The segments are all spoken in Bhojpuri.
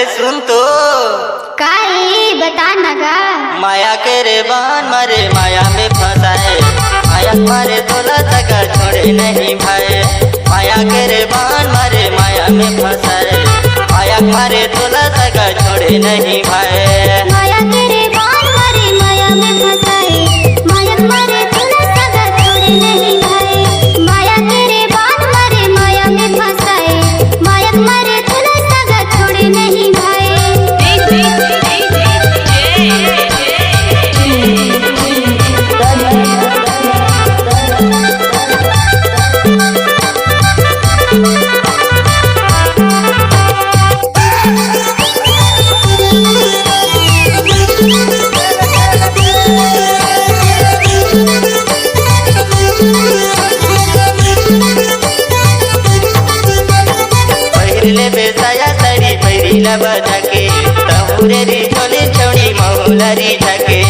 अरे सुन तो काई बता नगा। माया के रे बान मारे माया में फंसाए, माया मारे तोला तक छोड़े नहीं भाई। माया के रे बान मारे माया में फंसाए, माया मारे तोला तक छोड़े नहीं भाई। माया तेरे बाण मारे माया में फंसाए, माया मारे तोला सगा छोड़े नहीं भाई। माया तेरे बाण मारे माया में फंसाए, माया मारे तोला सगा छोड़े नहीं भाई। पहिरले बेसाया साड़ी पहिरीला बजाके, तहुरे री छोली छोड़ी महुलरी झके।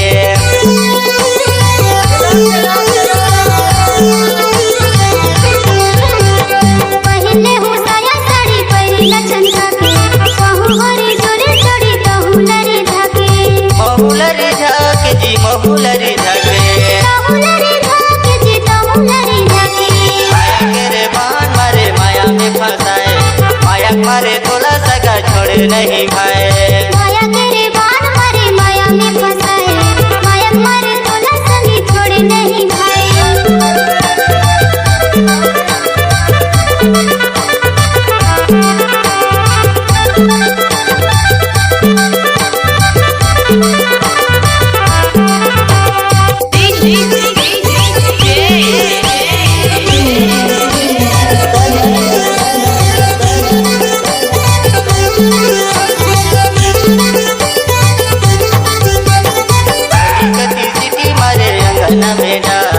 पहले हो साया साड़ी पहिरीला चंदा के, कहूँ हरी जोरे छोड़ी कहूँ लरी धाके। महुलरी झके जी महुलरी झके। कहूँ लरी धाके जी कहूँ लरी धाके। माया के रे बान मारे माया में फंसाए, माया मारे तोला सगा छोड़े नहीं भाई। माया तेरे बाण मारे माया में फंसाए, माया मारे तोला संगी छोड़े नहीं भाई। कति सिटी मारे अंगना में डार,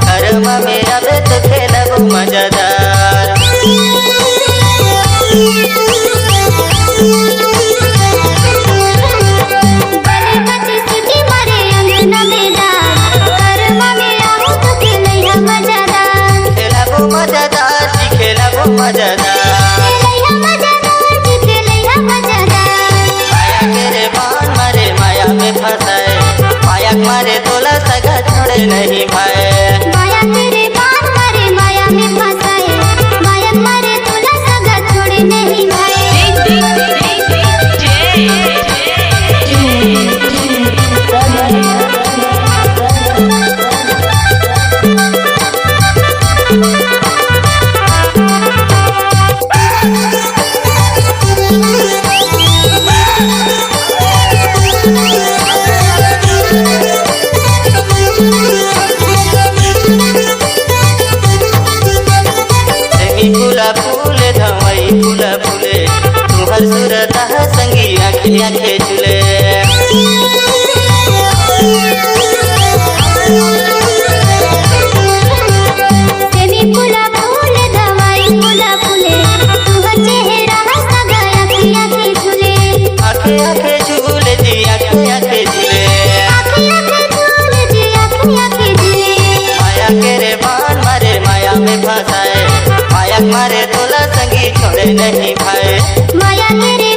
घरमा मेरा बेत खेलब मजेदार। गले कति सीटी मारे अंगना में डार, घरमा में आहू तो खेलैया मजेदार। खेलब मजेदार जी खेलब मजेदार। खेलैया मजेदार जी खेलैया मजेदार। माया के रे बान मारे माया में फंसाए, माया मारे तोला सगा छोड़े नहीं भाई। माया तेरे बाण मारे माया में फंसाए, माया मारे तोला सगा छोड़े नहीं भाई। प्रेमी फूला फूले धमई फूला फूले, तुहर सूरत संगी आँखें आँखें झूले। प्रेमी फूला फूले दवाई फूला फूले, तुहर चेहरा सगा आँखें आँखें झूले। आँखें आँखें झूले जी आँखें आँखें झूले। आँखें आँखें झूले जी आँखें आँखें झूले। माया के रे बान मारे माया में फंसाए, माया मारे तोला संगी छोड़े नहीं भाई। माया तेरे